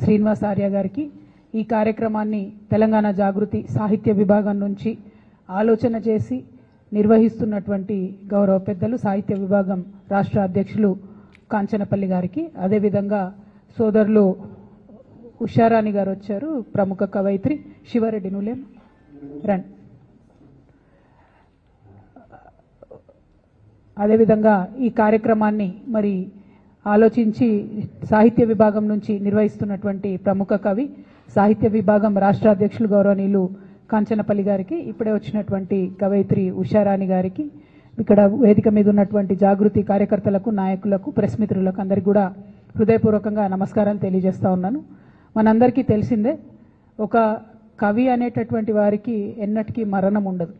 శ్రీనివాస్ ఆర్య గారికి ఈ కార్యక్రమాన్ని తెలంగాణ జాగృతి సాహిత్య విభాగం నుంచి ఆలోచన చేసి నిర్వహిస్తున్నటువంటి గౌరవ పెద్దలు సాహిత్య విభాగం రాష్ట్ర అధ్యక్షులు కాంచనపల్లి గారికి, అదేవిధంగా సోదరులు ఉషారాణి గారు వచ్చారు, ప్రముఖ కవయిత్రి శివారెడ్డి నులేం రండి. అదేవిధంగా ఈ కార్యక్రమాన్ని మరి ఆలోచించి సాహిత్య విభాగం నుంచి నిర్వహిస్తున్నటువంటి ప్రముఖ కవి సాహిత్య విభాగం రాష్ట్ర అధ్యక్షులు గౌరవనీయులు కాంచనపల్లి గారికి, ఇప్పుడే వచ్చినటువంటి కవయిత్రి ఉషారాణి గారికి, ఇక్కడ వేదిక మీద ఉన్నటువంటి జాగృతి కార్యకర్తలకు, నాయకులకు, ప్రెస్ మిత్రులకు అందరికీ కూడా హృదయపూర్వకంగా నమస్కారం తెలియజేస్తా ఉన్నాను. మనందరికీ తెలిసిందే, ఒక కవి అనేటటువంటి వారికి ఎన్నటికీ మరణం ఉండదు.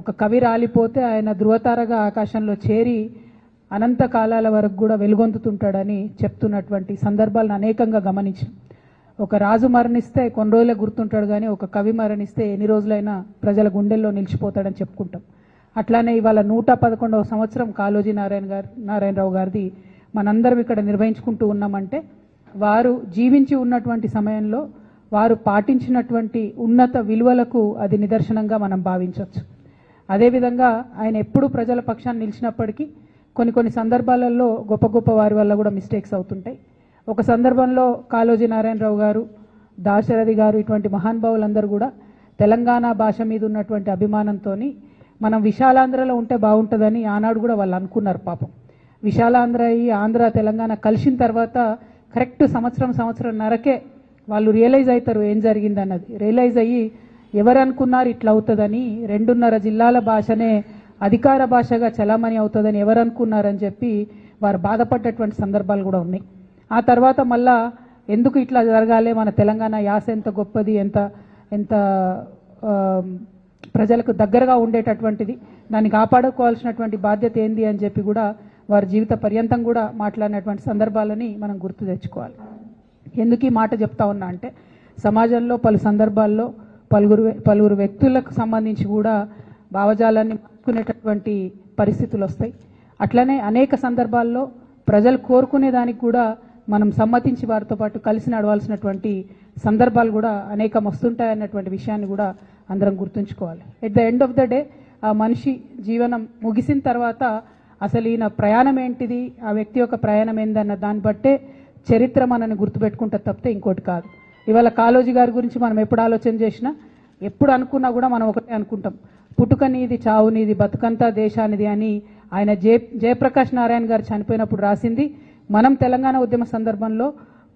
ఒక కవి రాలిపోతే ఆయన ధృవతారగా ఆకాశంలో చేరి అనంత కాలాల వరకు కూడా వెలుగొందుతుంటాడని చెప్తున్నటువంటి సందర్భాలను అనేకంగా గమనించాం. ఒక రాజు మరణిస్తే కొన్ని రోజులే గుర్తుంటాడు, కానీ ఒక కవి మరణిస్తే ఎన్ని రోజులైనా ప్రజల గుండెల్లో నిలిచిపోతాడని చెప్పుకుంటాం. అట్లానే ఇవాళ 111వ సంవత్సరం కాళోజీ నారాయణరావు గారిది మనందరం ఇక్కడ నిర్వహించుకుంటూ ఉన్నామంటే వారు జీవించి ఉన్నటువంటి సమయంలో వారు పాటించినటువంటి ఉన్నత విలువలకు అది నిదర్శనంగా మనం భావించవచ్చు. అదేవిధంగా ఆయన ఎప్పుడు ప్రజల పక్షాన్ని నిలిచినప్పటికీ కొన్ని సందర్భాలలో గొప్ప గొప్ప వారి వల్ల కూడా మిస్టేక్స్ అవుతుంటాయి. ఒక సందర్భంలో కాళోజీ నారాయణరావు గారు, దాశరథి గారు, ఇటువంటి మహానుభావులందరూ కూడా తెలంగాణ భాష మీద ఉన్నటువంటి అభిమానంతో మనం విశాలాంధ్రలో ఉంటే బాగుంటుందని ఆనాడు కూడా వాళ్ళు అనుకున్నారు. పాపం విశాలాంధ్ర అయ్యి ఆంధ్ర తెలంగాణ కలిసిన తర్వాత కరెక్ట్ సంవత్సరంన్నరకే వాళ్ళు రియలైజ్ అవుతారు ఏం జరిగింది అన్నది. రియలైజ్ అయ్యి ఎవరు అనుకున్నారు ఇట్లా అవుతుందని, 2.5 జిల్లాల భాషనే అధికార భాషగా చలామణి అవుతుందని ఎవరు అనుకున్నారని చెప్పి వారు బాధపడ్డటువంటి సందర్భాలు కూడా ఉన్నాయి. ఆ తర్వాత మళ్ళా ఎందుకు ఇట్లా జరగాలి, మన తెలంగాణ యాస ఎంత గొప్పది, ఎంత ప్రజలకు దగ్గరగా ఉండేటటువంటిది, దాన్ని కాపాడుకోవాల్సినటువంటి బాధ్యత ఏంది అని చెప్పి కూడా వారి జీవిత పర్యంతం కూడా మాట్లాడినటువంటి సందర్భాలని మనం గుర్తు తెచ్చుకోవాలి. ఎందుకు ఈ మాట చెప్తా ఉన్నా అంటే సమాజంలో పలు సందర్భాల్లో పలువురు వ్యక్తులకు సంబంధించి కూడా భావజాలాన్ని మార్చుకునేటటువంటి పరిస్థితులు వస్తాయి. అట్లనే అనేక సందర్భాల్లో ప్రజలు కోరుకునే దానికి కూడా మనం సమ్మతించి వారితో పాటు కలిసి నడవాల్సినటువంటి సందర్భాలు కూడా అనేకం వస్తుంటాయన్నటువంటి విషయాన్ని కూడా అందరం గుర్తుంచుకోవాలి. At the end of the day ఆ మనిషి జీవనం ముగిసిన తర్వాత అసలు ఈయన ప్రయాణం ఏంటిది, ఆ వ్యక్తి యొక్క ప్రయాణం ఏందన్న దాన్ని బట్టే చరిత్ర మనని గుర్తుపెట్టుకుంటే తప్పితే ఇంకోటి కాదు. ఇవాళ కాళోజీ గారి గురించి మనం ఎప్పుడు ఆలోచన చేసినా, ఎప్పుడు అనుకున్నా కూడా మనం ఒకటే అనుకుంటాం, పుట్టుక నీది, చావు నీది, బతుకంతా దేశానిది అని ఆయన జయప్రకాష్ నారాయణ గారు చనిపోయినప్పుడు రాసింది. మనం తెలంగాణ ఉద్యమ సందర్భంలో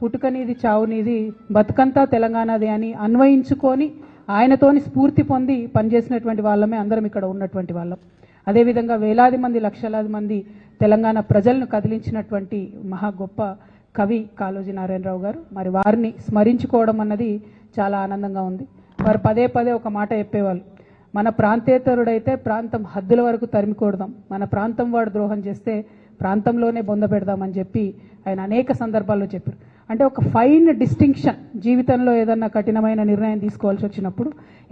పుట్టుక నీది, చావు నీది, బతుకంతా తెలంగాణది అని అన్వయించుకొని ఆయనతోని స్ఫూర్తి పొంది పనిచేసినటువంటి వాళ్ళమే అందరం ఇక్కడ ఉన్నటువంటి వాళ్ళం. అదేవిధంగా వేలాది మంది, లక్షలాది మంది తెలంగాణ ప్రజలను కదిలించినటువంటి మహా గొప్ప కవి కాళోజీ నారాయణరావు గారు. మరి వారిని స్మరించుకోవడం అన్నది చాలా ఆనందంగా ఉంది. వారు పదే ఒక మాట చెప్పేవాళ్ళు, మన ప్రాంతేతరుడైతే ప్రాంతం హద్దుల వరకు తరిమికొడదాం, మన ప్రాంతం వాడు ద్రోహం చేస్తే ప్రాంతంలోనే బొంద పెడదామని చెప్పి ఆయన అనేక సందర్భాల్లో చెప్పారు. అంటే ఒక ఫైన్ డిస్టింక్షన్, జీవితంలో ఏదన్నా కఠినమైన నిర్ణయం తీసుకోవాల్సి వచ్చినప్పుడు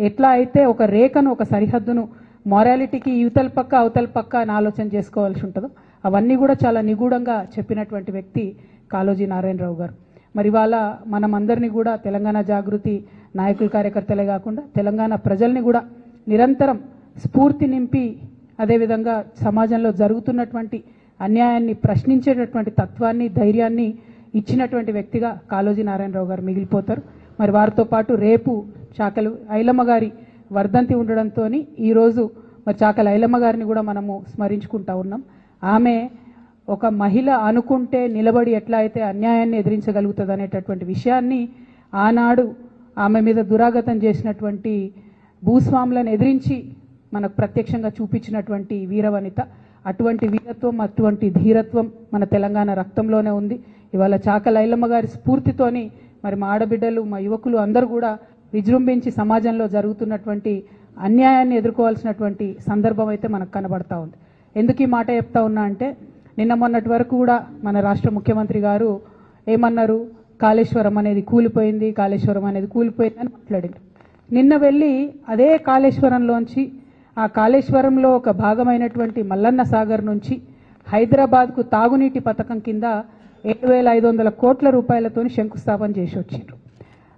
ఎట్లా అయితే ఒక రేఖను, ఒక సరిహద్దును మొరాలిటీకి యువతల పక్క అవతల పక్క అని ఆలోచన చేసుకోవాల్సి ఉంటుందో అవన్నీ కూడా చాలా నిగూఢంగా చెప్పినటువంటి వ్యక్తి కాళోజీ నారాయణరావు గారు. మరి ఇవాళ మనం అందరినీ కూడా తెలంగాణ జాగృతి నాయకులు, కార్యకర్తలే కాకుండా తెలంగాణ ప్రజల్ని కూడా నిరంతరం స్ఫూర్తి నింపి, అదేవిధంగా సమాజంలో జరుగుతున్నటువంటి అన్యాయాన్ని ప్రశ్నించేటటువంటి తత్వాన్ని, ధైర్యాన్ని ఇచ్చినటువంటి వ్యక్తిగా కాళోజీ నారాయణరావు గారు మిగిలిపోతారు. మరి వారితో పాటు రేపు చాకలి ఐలమ్మ గారి వర్ధంతి ఉండడంతో ఈరోజు మరి చాకలి ఐలమ్మ గారిని కూడా మనము స్మరించుకుంటా ఉన్నాం. ఆమె ఒక మహిళ అనుకుంటే నిలబడి ఎట్లా అయితే అన్యాయాన్ని ఎదిరించగలుగుతుంది అనేటటువంటి విషయాన్ని ఆనాడు ఆమె మీద దురాగతం చేసినటువంటి భూస్వాములను ఎదిరించి మనకు ప్రత్యక్షంగా చూపించినటువంటి వీరవనిత. అటువంటి వీరత్వం, అటువంటి ధీరత్వం మన తెలంగాణ రక్తంలోనే ఉంది. ఇవాళ చాకలి ఐలమ్మ గారి స్ఫూర్తితోని మరి మా ఆడబిడ్డలు, మా యువకులు అందరూ కూడా విజృంభించి సమాజంలో జరుగుతున్నటువంటి అన్యాయాన్ని ఎదుర్కోవాల్సినటువంటి సందర్భం అయితే మనకు కనబడతా ఉంది. ఎందుకు ఈ మాట చెప్తా ఉన్నా అంటే నిన్న మొన్నటి వరకు కూడా మన రాష్ట్ర ముఖ్యమంత్రి గారు ఏమన్నారు, కాళేశ్వరం అనేది కూలిపోయింది, కాళేశ్వరం అనేది కూలిపోయింది అని మాట్లాడారు. నిన్న వెళ్ళి అదే కాళేశ్వరంలోంచి, ఆ కాళేశ్వరంలో ఒక భాగమైనటువంటి మల్లన్న సాగర్ నుంచి హైదరాబాద్కు తాగునీటి పథకం కింద 7,500 కోట్ల రూపాయలతో శంకుస్థాపన చేసి వచ్చిండ్రు.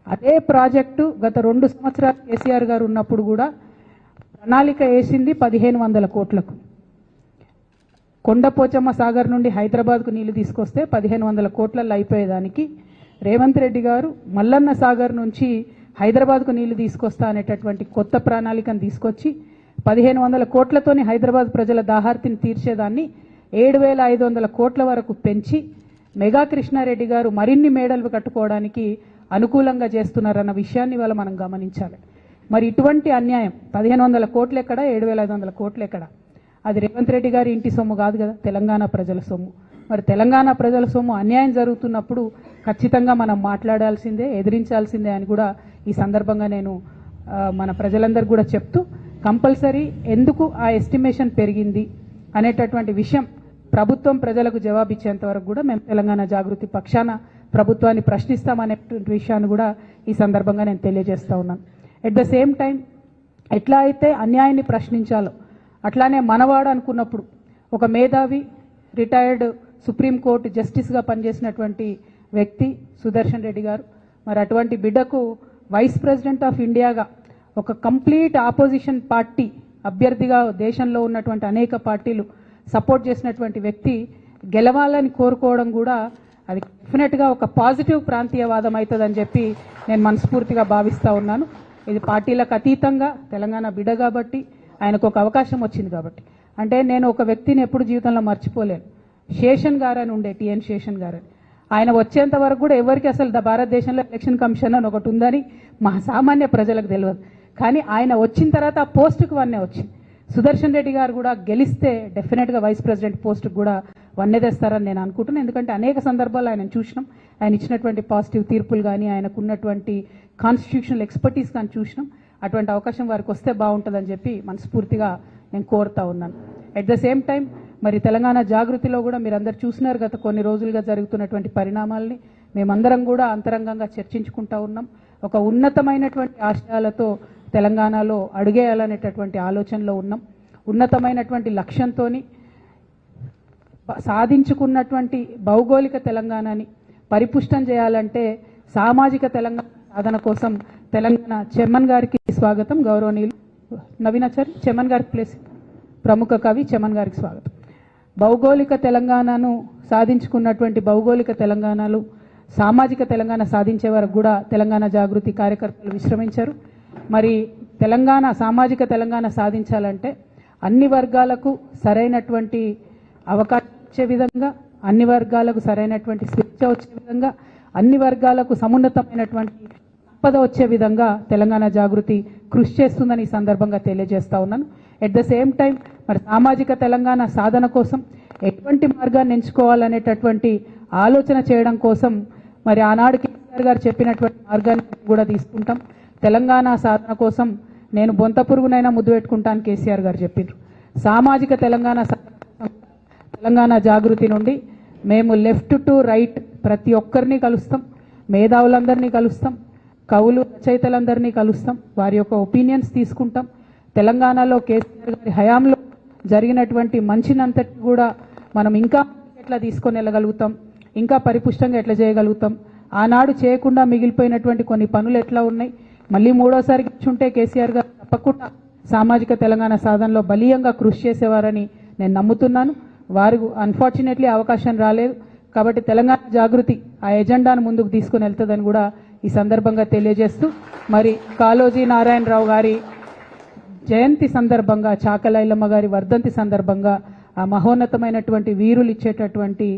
అదే ప్రాజెక్టు గత 2 సంవత్సరాలు కేసీఆర్ గారు ఉన్నప్పుడు కూడా ప్రణాళిక వేసింది 1,500 కోట్లకు. కొండపోచమ్మ సాగర్ నుండి హైదరాబాద్కు నీళ్లు తీసుకొస్తే 1,500 కోట్లలో అయిపోయేదానికి రేవంత్ రెడ్డి గారు మల్లన్న సాగర్ నుంచి హైదరాబాద్కు నీళ్లు తీసుకొస్తా అనేటటువంటి కొత్త ప్రణాళికను తీసుకొచ్చి 1,500 కోట్లతోని హైదరాబాద్ ప్రజల దాహార్తిని తీర్చేదాన్ని 7,500 కోట్ల వరకు పెంచి మెగా కృష్ణారెడ్డి గారు మరిన్ని మేడలు కట్టుకోవడానికి అనుకూలంగా చేస్తున్నారన్న విషయాన్ని ఇవాళ మనం గమనించాలి. మరి ఇటువంటి అన్యాయం 1,500 కోట్లు ఎక్కడ, 7,500 కోట్లు ఎక్కడ? అది రేవంత్ రెడ్డి గారి ఇంటి సొమ్ము కాదు కదా, తెలంగాణ ప్రజల సొమ్ము. మరి తెలంగాణ ప్రజల సొమ్ము అన్యాయం జరుగుతున్నప్పుడు ఖచ్చితంగా మనం మాట్లాడాల్సిందే, ఎదిరించాల్సిందే అని కూడా ఈ సందర్భంగా నేను మన ప్రజలందరూ కూడా చెప్తూ, కంపల్సరీ ఎందుకు ఆ ఎస్టిమేషన్ పెరిగింది అనేటటువంటి విషయం ప్రభుత్వం ప్రజలకు జవాబిచ్చేంత వరకు కూడా మేము తెలంగాణ జాగృతి పక్షాన ప్రభుత్వాన్ని ప్రశ్నిస్తామనేటువంటి విషయాన్ని కూడా ఈ సందర్భంగా నేను తెలియజేస్తూ ఉన్నాను. ఎట్ ద సేమ్ టైం ఎట్లా అయితే అన్యాయాన్ని ప్రశ్నించాలో అట్లానే మనవాడు అనుకున్నప్పుడు ఒక మేధావి రిటైర్డ్ సుప్రీంకోర్టు జస్టిస్గా పనిచేసినటువంటి వ్యక్తి సుదర్శన్ రెడ్డి గారు, మరి అటువంటి బిడ్డకు వైస్ ప్రెసిడెంట్ ఆఫ్ ఇండియాగా ఒక కంప్లీట్ ఆపోజిషన్ పార్టీ అభ్యర్థిగా దేశంలో ఉన్నటువంటి అనేక పార్టీలు సపోర్ట్ చేసినటువంటి వ్యక్తి గెలవాలని కోరుకోవడం కూడా అది డెఫినెట్గా ఒక పాజిటివ్ ప్రాంతీయవాదం అవుతుందని చెప్పి నేను మనస్ఫూర్తిగా భావిస్తూ ఉన్నాను. ఇది పార్టీలకు అతీతంగా తెలంగాణ బిడ్డ కాబట్టి ఆయనకు ఒక అవకాశం వచ్చింది కాబట్టి. అంటే నేను ఒక వ్యక్తిని ఎప్పుడు జీవితంలో మర్చిపోలేను. శేషన్ గారు అని ఉండే, టిఎన్ శేషన్ గారు అని. ఆయన వచ్చేంత వరకు కూడా ఎవరికి అసలు భారతదేశంలో ఎలక్షన్ కమిషన్ అని ఒకటి ఉందని మా సామాన్య ప్రజలకు తెలియదు. కానీ ఆయన వచ్చిన తర్వాత ఆ పోస్టుకు వన్నే వచ్చింది. సుదర్శన్ రెడ్డి గారు కూడా గెలిస్తే డెఫినెట్గా వైస్ ప్రెసిడెంట్ పోస్టుకు కూడా వన్నే తెస్తారని నేను అనుకుంటున్నాను. ఎందుకంటే అనేక సందర్భాల్లో ఆయన చూసినాం, ఆయన ఇచ్చినటువంటి పాజిటివ్ తీర్పులు కానీ ఆయనకు ఉన్నటువంటి కాన్స్టిట్యూషనల్ ఎక్స్పర్టీస్ కానీ చూసినాం. అటువంటి అవకాశం వారికి వస్తే బాగుంటుందని చెప్పి మనస్ఫూర్తిగా నేను కోరుతా ఉన్నాను. ఎట్ ద సేమ్ టైం మరి తెలంగాణ జాగృతిలో కూడా మీరు అందరు చూసినారు గత కొన్ని రోజులుగా జరుగుతున్నటువంటి పరిణామాలని మేమందరం కూడా అంతరంగంగా చర్చించుకుంటా ఉన్నాం. ఒక ఉన్నతమైనటువంటి ఆశయాలతో తెలంగాణలో అడుగేయాలనేటటువంటి ఆలోచనలో ఉన్నాం. ఉన్నతమైనటువంటి లక్ష్యంతో సాధించుకున్నటువంటి భౌగోళిక తెలంగాణని పరిపుష్టం చేయాలంటే సామాజిక తెలంగాణ సాధన కోసం తెలంగాణ చెమ్మన్ గారికి స్వాగతం. గౌరవనీయులు నవీనాచారి చెమ్మన్ గారికి ప్లేస్, ప్రముఖ కవి చెమ్మన్ గారికి స్వాగతం. భౌగోళిక తెలంగాణను సాధించుకున్నటువంటి భౌగోళిక తెలంగాణలు సామాజిక తెలంగాణ సాధించే వరకు కూడా తెలంగాణ జాగృతి కార్యకర్తలు విశ్రమించారు. మరి తెలంగాణ సామాజిక తెలంగాణ సాధించాలంటే అన్ని వర్గాలకు సరైనటువంటి అవకాశం వచ్చే విధంగా, అన్ని వర్గాలకు సరైనటువంటి స్వేచ్ఛ వచ్చే విధంగా, అన్ని వర్గాలకు సమున్నతమైనటువంటి సంపద వచ్చే విధంగా తెలంగాణ జాగృతి కృషి చేస్తుందని ఈ సందర్భంగా తెలియజేస్తా ఉన్నాను. ఎట్ ద సేమ్ టైం మరి సామాజిక తెలంగాణ సాధన కోసం ఎటువంటి మార్గాన్ని ఎంచుకోవాలనేటటువంటి ఆలోచన చేయడం కోసం మరి ఆనాడు కేసీఆర్ గారు చెప్పినటువంటి మార్గాన్ని కూడా తీసుకుంటాం. తెలంగాణ సాధన కోసం నేను బొంత పురుగునైనా ముద్దు పెట్టుకుంటాను కేసీఆర్ గారు చెప్పిండ్రు. సామాజిక తెలంగాణ సాధన కోసం తెలంగాణ జాగృతి నుండి మేము లెఫ్ట్ టు రైట్ ప్రతి ఒక్కరిని కలుస్తాం, మేధావులందరినీ కలుస్తాం, కవులు రచయితలందరినీ కలుస్తాం, వారి యొక్క ఒపీనియన్స్ తీసుకుంటాం. తెలంగాణలో కేసీఆర్ గారి హయాంలో జరిగినటువంటి మంచినంతటి కూడా మనం ఇంకా ఎట్లా తీసుకొని వెళ్ళగలుగుతాం, ఇంకా పరిపుష్టంగా ఎట్లా చేయగలుగుతాం, ఆనాడు చేయకుండా మిగిలిపోయినటువంటి కొన్ని పనులు ఎట్లా ఉన్నాయి, మళ్ళీ మూడోసారి కూర్చుంటే కేసీఆర్ గారు తప్పకుండా సామాజిక తెలంగాణ సాధనలో బలీయంగా కృషి చేసేవారని నేను నమ్ముతున్నాను. వారు అన్ఫార్చునేట్లీ అవకాశం రాలేదు కాబట్టి తెలంగాణ జాగృతి ఆ ఎజెండాను ముందుకు తీసుకుని వెళ్తుందని కూడా ఈ సందర్భంగా తెలియజేస్తూ, మరి కాళోజీ నారాయణరావు గారి జయంతి సందర్భంగా, చాకలైలమ్మ గారి వర్ధంతి సందర్భంగా ఆ మహోన్నతమైనటువంటి వీరులు ఇచ్చేటటువంటి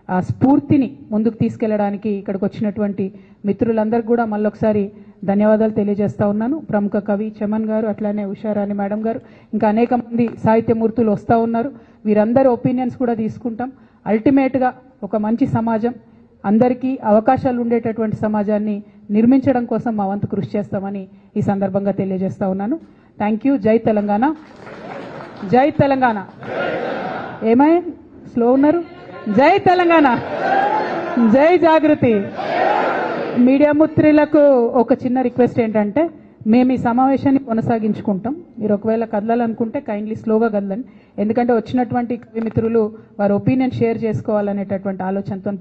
ఆ స్ఫూర్తిని ముందుకు తీసుకెళ్లడానికి ఇక్కడికి వచ్చినటువంటి మిత్రులందరికీ కూడా మళ్ళొకసారి ధన్యవాదాలు తెలియజేస్తా ఉన్నాను. ప్రముఖ కవి చెమన్ గారు, అట్లానే ఉషారాణి మేడం గారు, ఇంకా అనేక మంది సాహిత్యమూర్తులు వస్తూ ఉన్నారు. వీరందరి ఒపీనియన్స్ కూడా తీసుకుంటాం. అల్టిమేట్గా ఒక మంచి సమాజం, అందరికీ అవకాశాలు ఉండేటటువంటి సమాజాన్ని నిర్మించడం కోసం మా వంతు కృషి చేస్తామని ఈ సందర్భంగా తెలియజేస్తా ఉన్నాను. Thank you. జై తెలంగాణ, జై తెలంగాణ. ఏమై స్లో ఉన్నారు? జై తెలంగాణ, జై జాగృతి. మీడియా మిత్రులకు ఒక చిన్న రిక్వెస్ట్ ఏంటంటే, మేము ఈ సమావేశాన్ని కొనసాగించుకుంటాం. మీరు ఒకవేళ కదలాలనుకుంటే కైండ్లీ స్లోగా కదలండి. ఎందుకంటే వచ్చినటువంటి కవి మిత్రులు వారి ఒపీనియన్ షేర్ చేసుకోవాలనేటటువంటి ఆలోచనతో